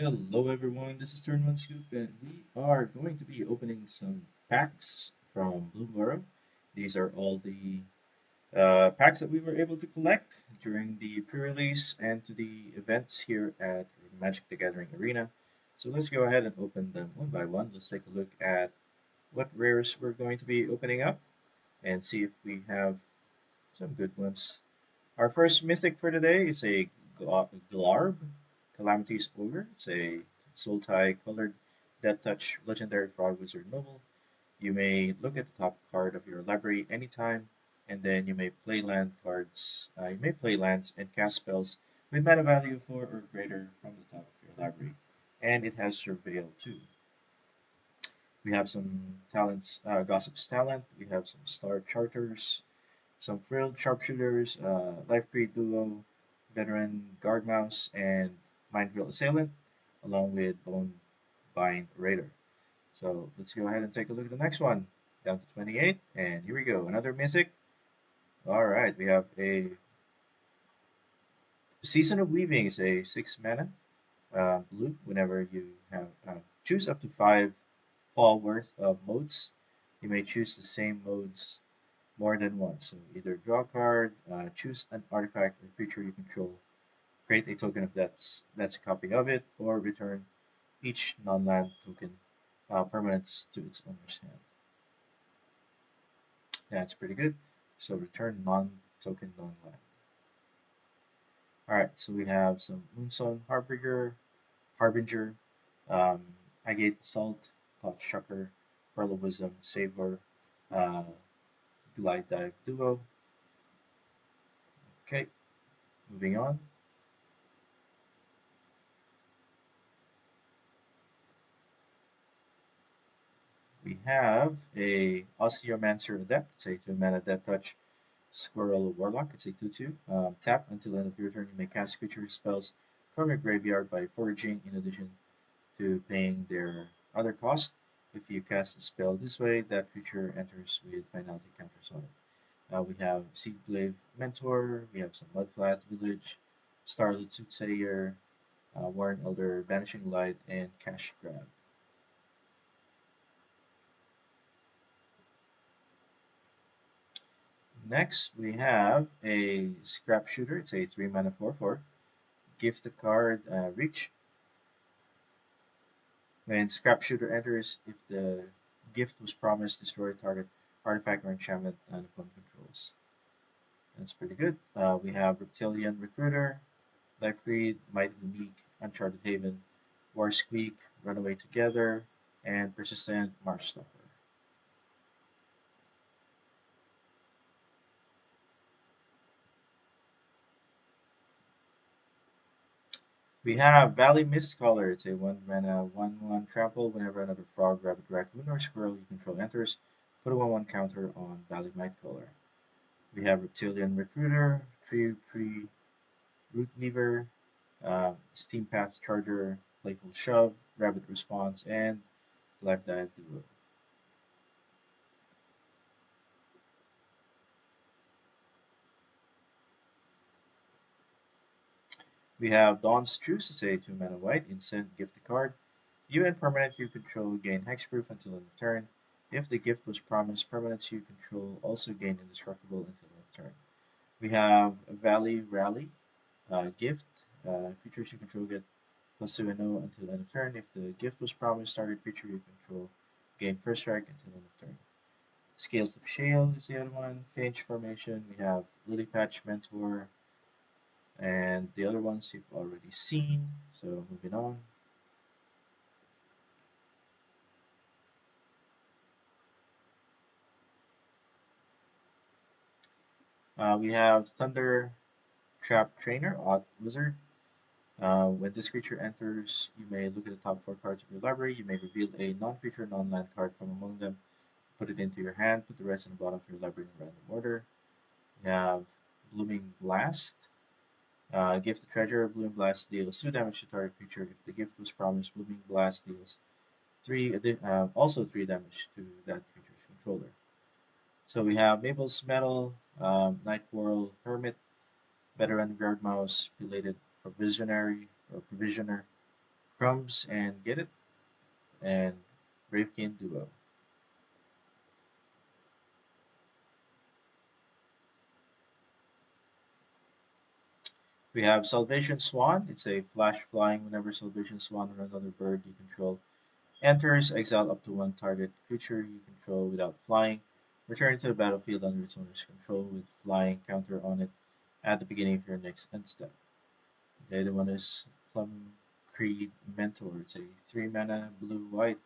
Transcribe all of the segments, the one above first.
Hello everyone, this is Turn One Scoop, and we are going to be opening some packs from Bloomburrow. These are all the packs that we were able to collect during the pre-release and to the events here at Magic the Gathering Arena. So let's go ahead and open them one by one. Let's take a look at what rares we're going to be opening up and see if we have some good ones. Our first mythic for today is a Glarb, Calamity's Ogre. It's a Sultai colored Death Touch legendary frog wizard noble. You may look at the top card of your library anytime, and then you may play land cards. You may play lands and cast spells with mana value 4 or greater from the top of your library. And it has Surveil too. We have some talents, Gossip's Talent. We have some Star Charters, some frilled sharpshooters, life breed duo, veteran guard mouse, and mind drill assailant, along with bone bind raider. So let's go ahead and take a look at the next one. Down to 28, and here we go. Another mythic. All right, we have a Season of Weaving. It's a 6 mana blue. Whenever you have choose up to 5 paw worth of modes, you may choose the same modes more than once. So either draw a card, choose an artifact or creature you control, create a token of that's a copy of it, or return each non-land token permanence to its owner's hand. That's pretty good. So return non-token non-land. All right, so we have some Moonstone Harbinger, um, Agate Assault, Thought Shocker, Pearl of Wisdom, Savor, uh, Glide Dive Duo. Okay, moving on. We have a Osteomancer Adept. It's a 2 mana Death Touch Squirrel Warlock. It's a 2/2. Tap until end of your turn. You may cast creature spells from your graveyard by foraging, in addition to paying their other cost. If you cast a spell this way, that creature enters with finality counters on it. We have Seedglaive Mentor. We have some Mudflat Village, Starlit Soothsayer, Warren Elder, Vanishing Light, and Cash Grab. Next, we have a Scrap Shooter. It's a 3 mana 4/4. Gift a card, Reach. When Scrap Shooter enters, if the gift was promised, destroy target artifact or enchantment and opponent controls. That's pretty good. We have Reptilian Recruiter, Life Breed, Mighty Meek, Uncharted Haven, War Squeak, Runaway Together, and Persistent Marsh Stalker. We have Valley Mistcaller. It's a 1 mana 1/1 trample. Whenever another frog, rabbit, raccoon, or squirrel you control enters, put a 1/1 counter on Valley Mistcaller. We have Reptilian Recruiter, Tree Root Weaver, Steam Path Charger, Playful Shove, Rabbit Response, and Life Dive Duo. We have Dawn's Truce. It's a 2 mana white. Instant gift a card. You and permanent you control gain hexproof until end of turn. If the gift was promised, permanents you control also gain indestructible until end of turn. We have Valley Rally gift. Creatures you control get +2 and 0 until end of turn. If the gift was promised, target creature you control gain first strike until end of turn. Scales of Shale is the other one. Finch Formation. We have Lily Patch Mentor, and the other ones you've already seen. So moving on. We have Thunder Trap Trainer, Odd Wizard. When this creature enters, you may look at the top 4 cards of your library. You may reveal a non-creature, non-land card from among them. Put it into your hand. Put the rest in the bottom of your library in random order. We have Blooming Blast. Gift the treasure. Blooming Blast deals 2 damage to target creature. If the gift was promised, Blooming Blast deals also 3 damage to that creature's controller. So we have Mabel's Metal, Night Whirl Hermit, Veteran Guard Mouse, Belated Provisionary or Provisioner, Crumbs and Get It, and Bravekin Duo. We have Salvation Swan. It's a flash flying whenever Salvation Swan or another bird you control enters, exile up to one target creature you control without flying. Return to the battlefield under its owner's control with flying counter on it at the beginning of your next end step. The other one is Plum Creed Mentor. It's a 3 mana blue white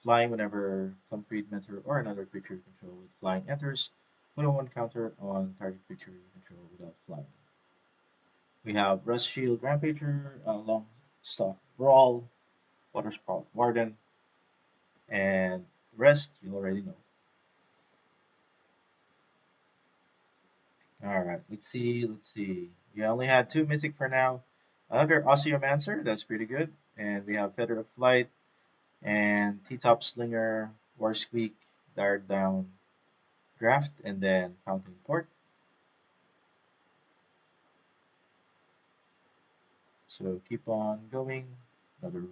flying whenever Plum Creed Mentor or another creature you control with flying enters. Put a one counter on target creature you control without flying. We have Rust Shield Rampager, Long Stalk Brawl, Waterspout Warden, and the rest you already know. Alright, let's see. We only had two mythic for now. Another Osteomancer, that's pretty good. And we have Feather of Flight and T-Top Slinger, War Squeak, Dire Down, Draft, and then Fountain Port. So keep on going. Another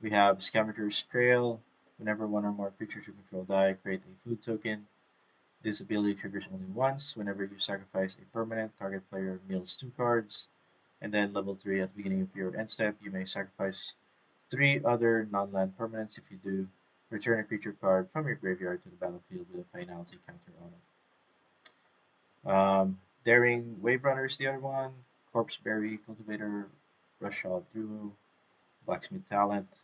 We have Scavenger's Trail. Whenever one or more creatures you control die, create a food token. This ability triggers only once. Whenever you sacrifice a permanent, target player mills two cards. And then level 3 at the beginning of your end step, you may sacrifice 3 other non-land permanents. If you do, return a creature card from your graveyard to the battlefield with a finality counter on it. Daring Wave Runner is the other one. Corpse Berry, Cultivator, Rushall Duo, Blacksmith Talent,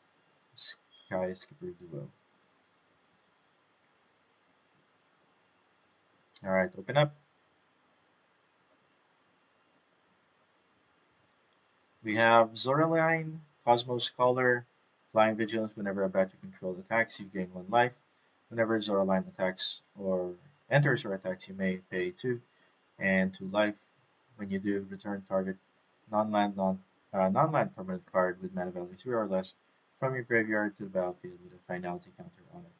Sky Skipper Duo. Alright, open up. We have Zoraline, Cosmos Caller, Flying Vigilance. Whenever a bat you control attacks, you gain 1 life. Whenever Zoraline attacks or enters or attacks, you may pay 2 and 2 life. When you do, return target non-land permanent card with mana value 3 or less from your graveyard to the battlefield with a finality counter on it.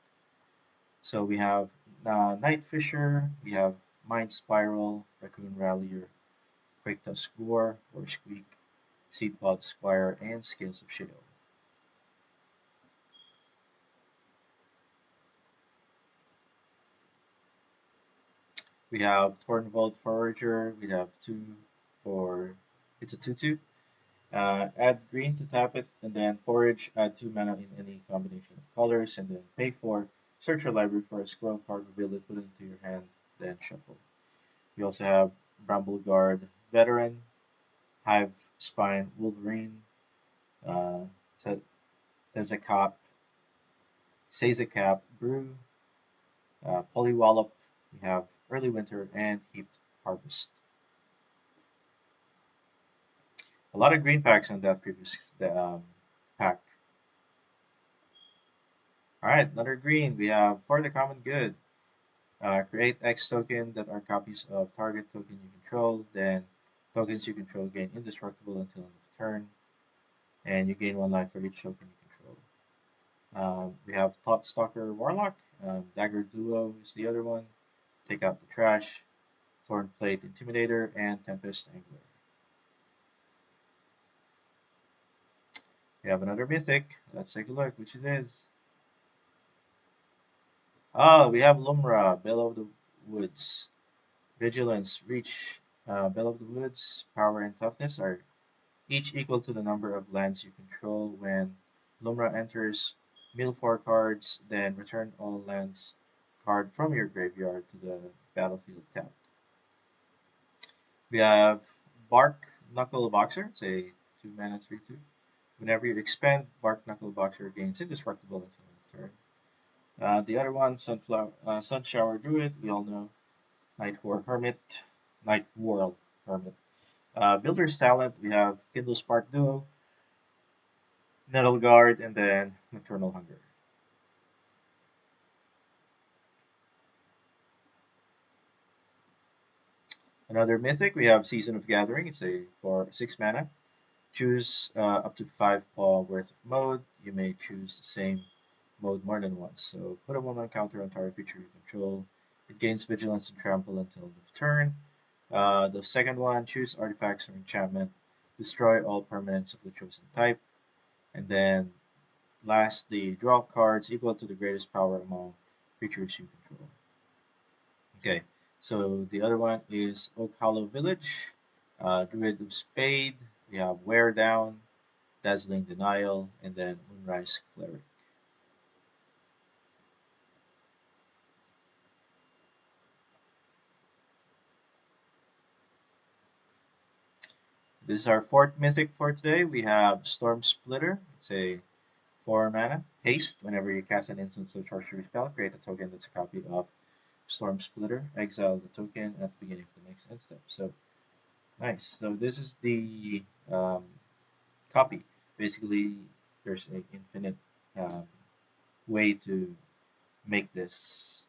So we have Night Fisher, we have Mind Spiral, Raccoon Rallier, Quake Tusk Roar, or Squeak, Seedpod Squire, and Scales of Shadow. We have Tornvolt Forager. We have 2 for it's a 2/2. Add green to tap it, and then forage. Add 2 mana in any combination of colors, and then pay for. Search your library for a squirrel card, reveal it, put it into your hand, then shuffle. We also have Bramble Guard Veteran, Hive Spine Wolverine, uh, Sezakap, Sazakap Brew, Polywallop. We have Early Winter and Heaped Harvest. A lot of green packs on that previous pack. All right, another green. We have For the Common Good. Create X token that are copies of target token you control. Then tokens you control gain indestructible until end of turn, and you gain 1 life for each token you control. We have Thought Stalker Warlock. Dagger Duo is the other one. Take out the trash. Thornplate Intimidator and Tempest Angler. We have another mythic. Let's take a look, which it is. Oh, we have Lumra, Bell of the Woods. Vigilance, Reach, Bell of the Woods, Power, and Toughness are each equal to the number of lands you control. When Lumra enters, mill 4 cards, then return all lands card from your graveyard to the battlefield tapped. We have Bark Knuckle Boxer. It's a 2 mana 3/2. Whenever you expend, Bark Knuckle Boxer gains indestructible until end of turn. The other one, Sun Shower Druid, we all know. Night War Hermit, Night World Hermit. Builder's Talent, we have Kindle Spark Duo, Nettle Guard, and then Nocturnal Hunger. Another Mythic, we have Season of Gathering. It's a for 6 mana. Choose up to 5 paw worth of mode. You may choose the same mode more than once. So put a 1/1 counter on target creature you control. It gains Vigilance and Trample until end of turn. The second one, choose artifacts or enchantment. Destroy all permanents of the chosen type. And then lastly, draw cards equal to the greatest power among creatures you control. Okay, so the other one is Oak Hollow Village, Druid of Spade. We have Wear Down, Dazzling Denial, and then Moonrise Cleric. This is our fourth mythic for today. We have Storm Splitter. It's a 4 mana. Haste. Whenever you cast an instant or sorcery spell, create a token that's a copy of Storm Splitter. Exile the token at the beginning of the next end step. So, nice. So this is the um, copy. Basically, there's an infinite um, way to make this.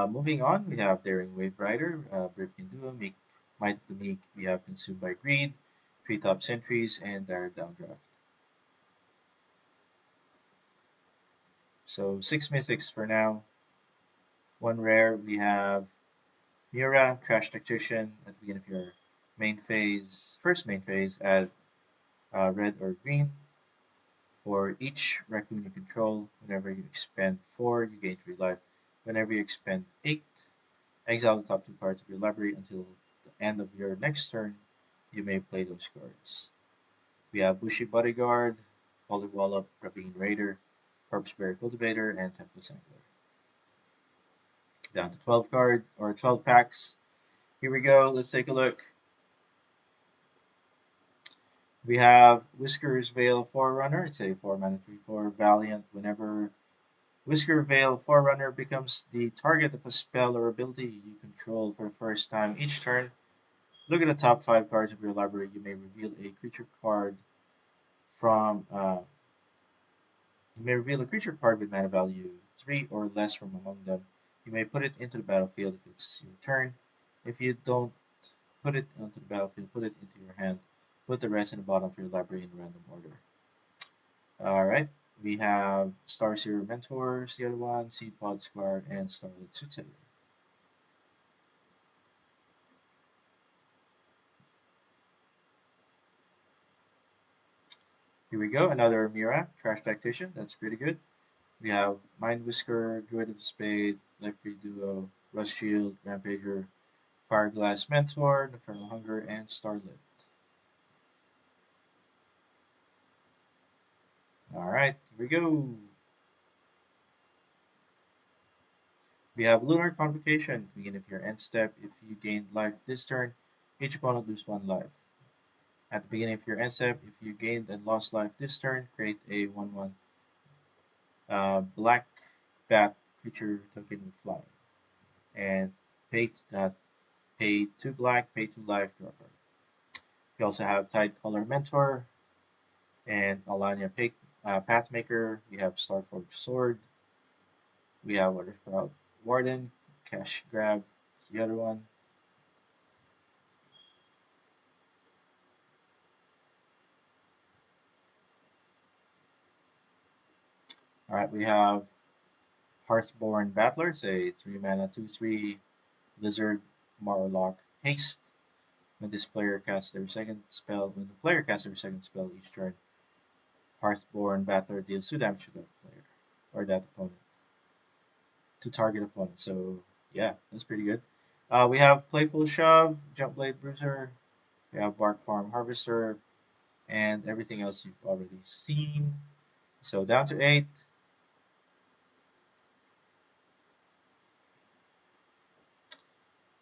Moving on, we have Daring Wave Rider, Brave Duo, Make Might of the Meek. We have Consumed by Greed, Treetop Sentries, and Dire Downdraft. So 6 mythics for now. One rare, we have Mura, Trash Tactician. At the beginning of your main phase, first main phase, add red or green. For each raccoon you control, whenever you expend 4, you gain 3 life. Whenever you expend 8, exile the top 2 cards of your library until the end of your next turn. You may play those cards. We have Bushy Bodyguard, Holy Wallop, Ravine Raider, Corpseberry Cultivator, and Temple Sanctuary. Down to 12 card or 12 packs. Here we go. Let's take a look. We have Whisker's Veil Forerunner. It's a 4 mana 3/4 Valiant. Whenever Whisker Veil Forerunner becomes the target of a spell or ability you control for the first time each turn, look at the top 5 cards of your library. You may reveal a creature card from you may reveal a creature card with mana value 3 or less from among them. You may put it into the battlefield if it's your turn. If you don't put it onto the battlefield, put it into your hand. Put the rest in the bottom of your library in random order. Alright, we have Star Seer Mentors, the other one, Seed Pod Squire, and Starlit Soothsayer. Here we go, another Mira, Trash Tactician, that's pretty good. We have Mind Whisker, Druid of the Spade, Electric Duo, Rust Shield, Rampager, Fireglass Mentor, Nocturnal Hunger, and Starlit. Alright, here we go. We have Lunar Convocation. Begin of your end step. If you gained life this turn, each opponent lose 1 life. At the beginning of your end step, if you gained and lost life this turn, create a 1/1 black bat creature token with flying. And pay, uh, pay 2 black, pay 2 life, draw card. We also have Tide Color Mentor and Alania Pathmaker. We have Starforged Sword. We have Waterfall Warden, Cash Grab, it's the other one. Alright, we have Hearthborn Battler. It's a 3 mana 2/3 Lizard Marlock Haste. When the player casts their second spell each turn, Hearthborn Battler deals 2 damage to that player or that opponent to target opponent. So yeah, that's pretty good. We have Playful Shove, Jump Blade Bruiser. We have Bark Farm Harvester, and everything else you've already seen. So down to 8.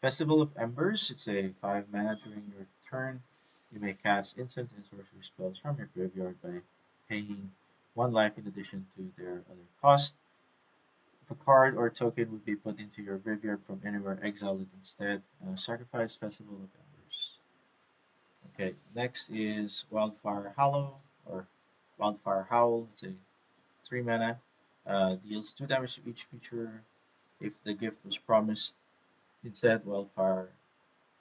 Festival of Embers. It's a 5 mana during your turn. You may cast instant and sorcery spells from your graveyard by paying 1 life in addition to their other cost. If a card or token would be put into your graveyard from anywhere, exile it instead. Sacrifice Festival of Embers. Okay, next is Wildfire Hollow or Wildfire Howl. It's a 3 mana. Deals 2 damage to each creature if the gift was promised. Instead, Wildfire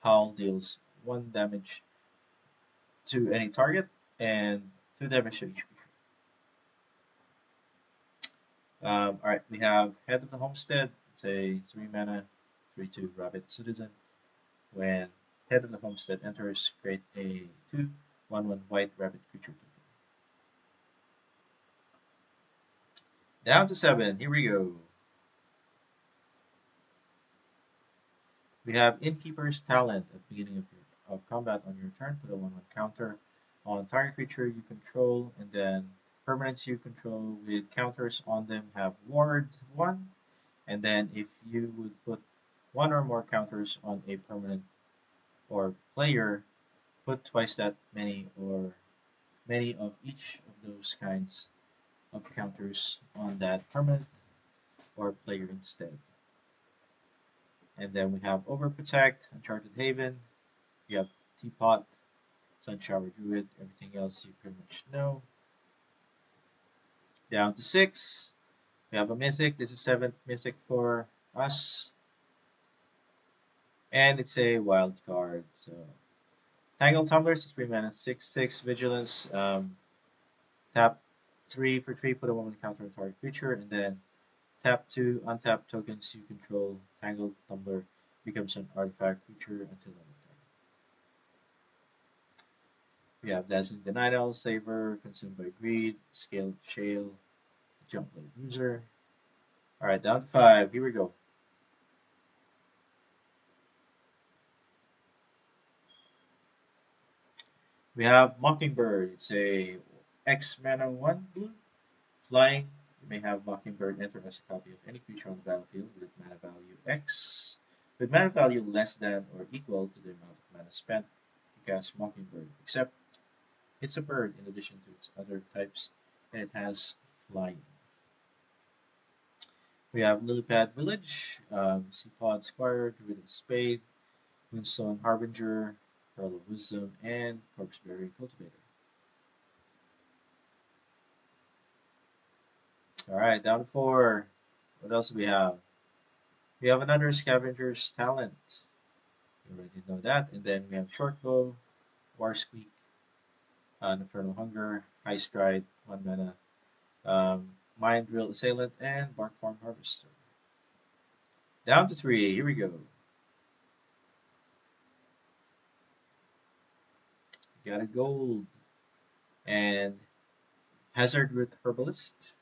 Howl deals 1 damage to any target and 2 damage to each creature. Alright, we have Head of the Homestead. It's a 3 mana 3/2 rabbit citizen. When head of the homestead enters, create a 2/1/1 white rabbit creature token. Down to 7. Here we go. We have Innkeeper's Talent at the beginning of combat on your turn. Put a 1/1 counter on target creature you control, and then permanents you control with counters on them have Ward 1. And then if you would put one or more counters on a permanent or player, put twice that many or many of each of those kinds of counters on that permanent or player instead. And then we have Overprotect, Uncharted Haven, you have Teapot, Sunshower Druid, everything else you pretty much know. Down to 6, we have a Mythic, this is 7th Mythic for us, and it's a wild card. So Tangle Tumblers is 3 mana, 6/6 Vigilance, tap 3 for 3, put a 1 counter on target creature, and then tap 2 untap tokens you control. Tangle Tumbler becomes an artifact creature until end of turn. We have Dazzling Denial, Saver, Consumed by Greed, Scaled Shale, Jumpblade User. Alright, down to 5. Here we go. We have Mockingbird. It's a X mana 1 blue. Flying. You may have Mockingbird enter as a copy of any creature on the battlefield with mana value X. With mana value less than or equal to the amount of mana spent to cast Mockingbird, except it's a bird in addition to its other types, and it has flying. We have Lilypad Village, Seapod Squire, Druid of Spade, Moonstone Harbinger, Pearl of Wisdom, and Corpseberry Cultivator. Alright, down to 4. What else do we have? We have another Scavenger's Talent. You already know that. And then we have Shortbow, War Squeak, Infernal Hunger, High Stride, 1 mana, Mind Drill Assailant, and Barkform Harvester. Down to 3. Here we go. We got a gold. And Hazard with Herbalist.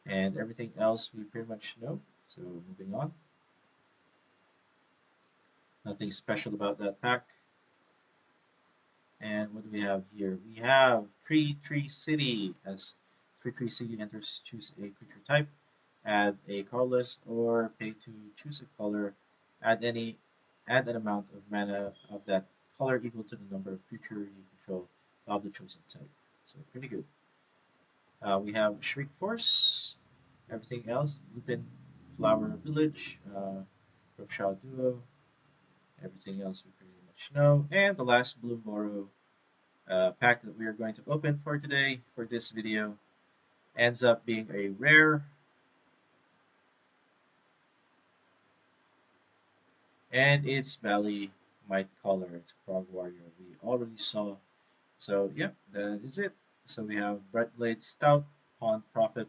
And everything else we pretty much know. So moving on. Nothing special about that pack. And what do we have here? We have Tree City. As Tree City enters, choose a creature type, add a colorless, or pay to choose a color. Add an amount of mana of that color equal to the number of creature you control of the chosen type. So pretty good. We have Shriek Force. Everything else, Lupin Flower Village, Rookshot Duo. Everything else we pretty much know. And the last Bloomburrow pack that we are going to open for today, for this video, ends up being a rare. And it's Valley Might Caller. It's a Frog Warrior we already saw. So, yeah, that is it. So we have Brightblade Stout, Pawn Prophet,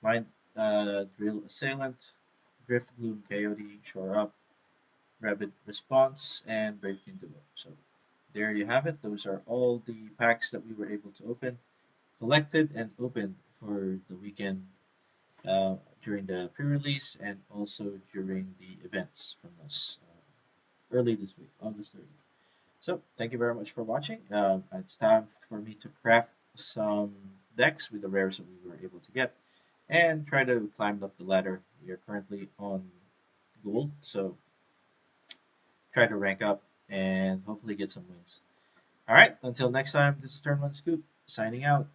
Mind Drill Assailant, Drift Gloom Coyote, Shore Up, Rabbit Response, and Bravekin Duo. So there you have it. Those are all the packs that we were able to open, collected, and opened for the weekend during the pre-release and also during the events from us early this week, August 30th. So thank you very much for watching. It's time for me to craft some decks with the rares that we were able to get and try to climb up the ladder. We are currently on gold, so try to rank up and hopefully get some wins. All right, until next time, this is Turn One Scoop signing out.